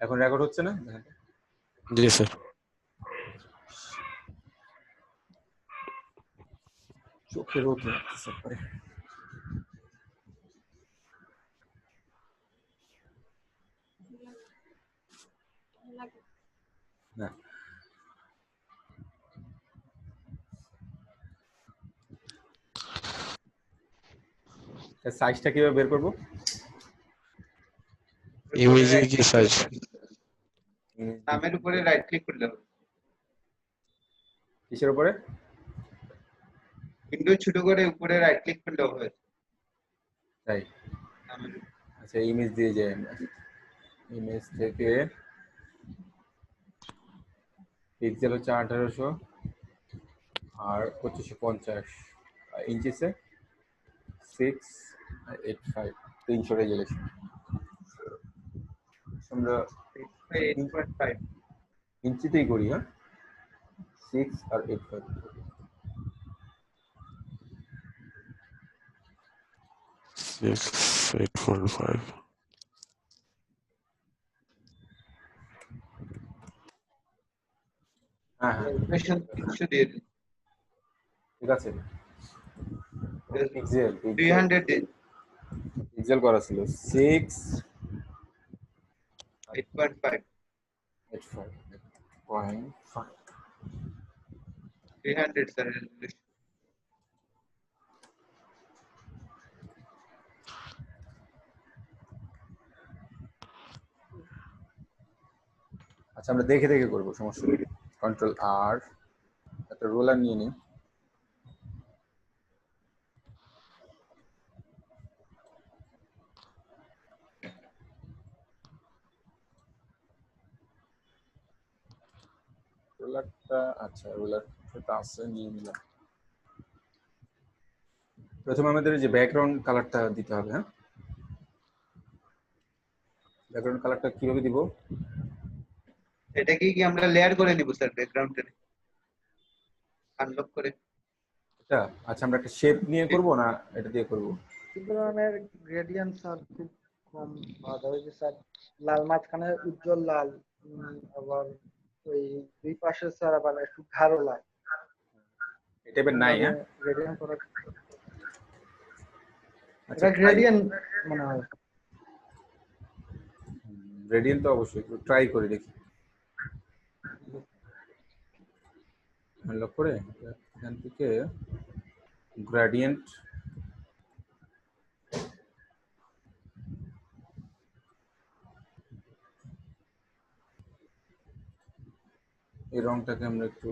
এখন রেকর্ড হচ্ছে না? জি স্যার। চোখে রোদ লাগতেছে পরে। না সাইজটা কিভাবে বের করবো? ইমেজে কি সাইজ? নামের উপরে রাইট ক্লিক করলে হবে। কিসের উপরে? উইন্ডো ছোট করে উপরে রাইট ক্লিক করলে হবে। তাই, আচ্ছা ইমেজ দিয়ে যাই আমরা। ইমেজ থেকে পিক্সেল হচ্ছে 1800 আর 2550, ইঞ্চিসে 685, 300 রেজুলেশন। আমরা 8.5 ইঞ্চিতেই করি, হ্যাঁ 6 আর 85। 8.5। হ্যাঁ হ্যাঁ রেজুলেশন 300 দিয়ে দিন। ঠিক আছে। পিক্সেল 300 দিন। পিক্সেল করা ছিল 6 8.5 85.5। 300 স্যার রেজুলেশন। আচ্ছা আমরা দেখে দেখে করবো, সমস্যা নেই। কন্ট্রোল আর, একটা রোলার নিয়ে নিই। রোলারটা, আচ্ছা রোলারটা আছে, নিয়ে নিলাম। প্রথমে আমাদের যে ব্যাকগ্রাউন্ড কালারটা দিতে হবে। হ্যাঁ, ব্যাকগ্রাউন্ড কালারটা কিভাবে দিব? এটাকে কি আমরা লেয়ার করে নিব স্যার ব্যাকগ্রাউন্ডে আনলক করে? এটা আচ্ছা আমরা একটা শেপ নিয়ে করব না এটা দিয়ে করব? ধরনের গ্রেডিয়েন্ট স্যার খুব কম পাওয়া যাবে, যে স্যার লাল মাঝখানে উজ্জ্বল লাল, আবার ওই দুই পাশে স্যার আবার একটু গাঢ় লাল, এটা এবার নাই। হ্যাঁ গ্রেডিয়েন্ট করা। আচ্ছা এটা গ্রেডিয়েন্ট মনে হয়। গ্রেডিয়েন্ট তো অবশ্যই, একটু ট্রাই করে দেখি। আনলক করে এখান থেকে গ্রেডিয়েন্ট, এই রংটাকে আমরা একটু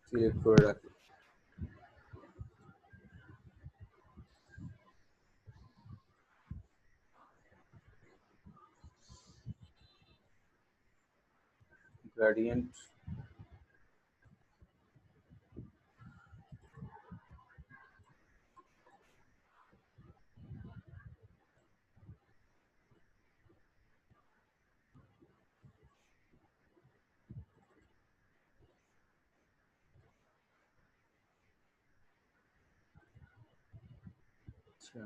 সিলেক্ট করে রাখি। গ্রেডিয়েন্ট আচ্ছা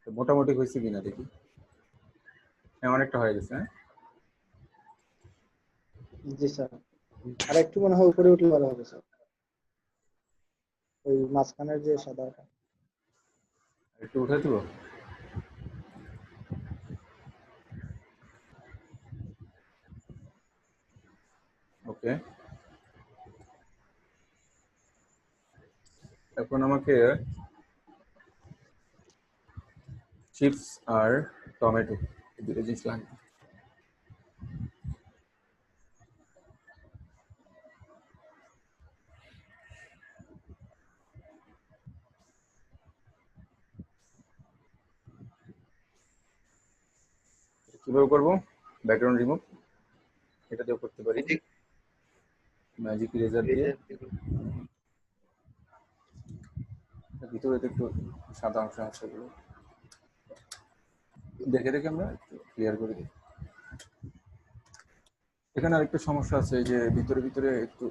তো মোটামুটি হয়েছে কিনা দেখি। হ্যাঁ অনেকটা হয়ে গেছে। হ্যাঁ জি স্যার, আর একটু মনে হয় উপরে উঠলে ভালো হবে স্যার, ওই মাঝখানের যে সাদাটা। একটু উঠে দিব। ওকে, এখন আমাকে চিপস আর টমেটো এই দুটো জিনিস লাগবে। কিভাবে করবো? ব্যাকগ্রাউন্ড রিমুভ এটা দিয়েও করতে পারি, ম্যাজিক ইরেজার দিয়ে। ভিতরে তো একটু সাদা অংশ আছে, এগুলো দেখে দেখে আমরা একটু ক্লিয়ার করে দিই। এখানে আরেকটা সমস্যা আছে, এই যে ভিতরে ভিতরে একটু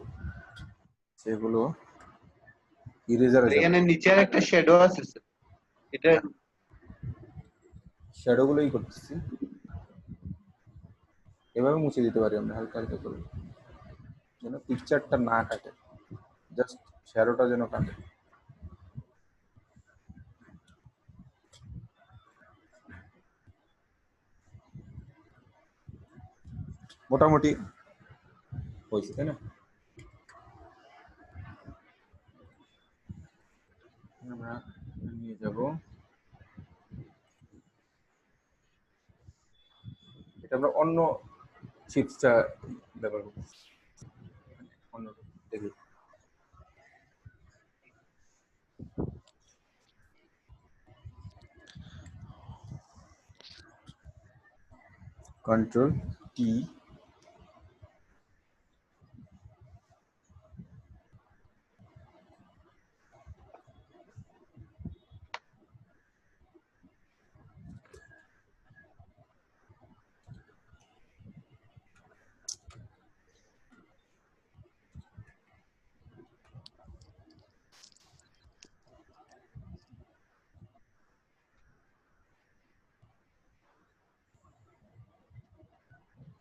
সেগুলো ইরেজার হয়ে এখানে যাবে। নিচে আর একটা শ্যাডো আছে স্যার, এটা শ্যাডো গুলোই করতেছি, এভাবে মুছে দিতে পারি আমরা হালকা হালকা করে, যেন পিকচারটা না কাটে, জাস্ট শ্যাডোটা যেন কাটে। মোটামুটি হয়েছে, তাই না? আমরা নিয়ে যাব, এটা আমরা অন্য চিপসটা ব্যবহার করতেছি, অন্য দেখি। কন্ট্রোল টি,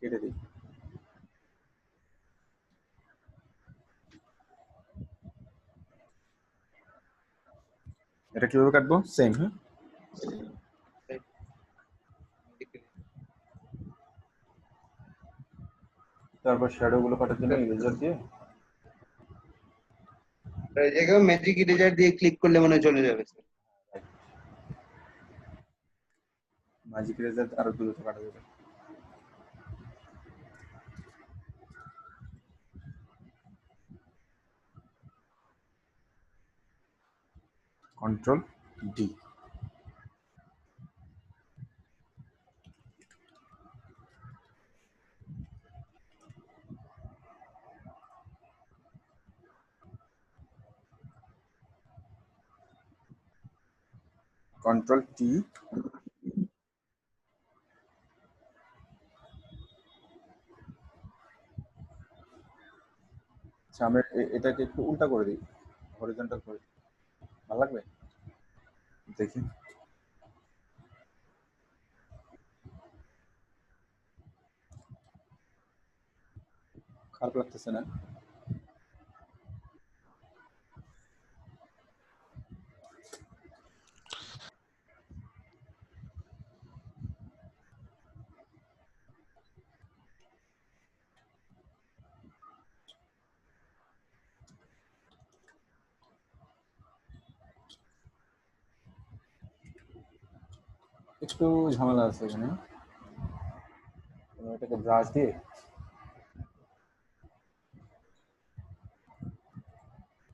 কেটে দিই। এটা কিভাবে কাটবো? সেম, হ্যাঁ। তারপর শ্যাডো গুলো কাটার জন্য ইরেজার দিয়ে এই জায়গায় ম্যাজিক ইরেজার দিয়ে ক্লিক করলে মনে হয় চলে যাবে স্যার। ম্যাজিক ইরেজার আরো দ্রুত কাটা যাবে। কন্ট্রোল ডি, কন্ট্রোল টি, আচ্ছা আমরা এটাকে একটু উল্টা করে দিই, হরিজন্টাল করে, ভালো লাগবে দেখি। খারাপ লাগতেছে না? একটু ঝামেলা আছে এখানে, এটাকে ব্রাশ দিয়ে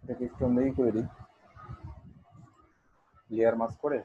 এটাকে একটু আমরা করে দিই, লেয়ার মাস্ক করে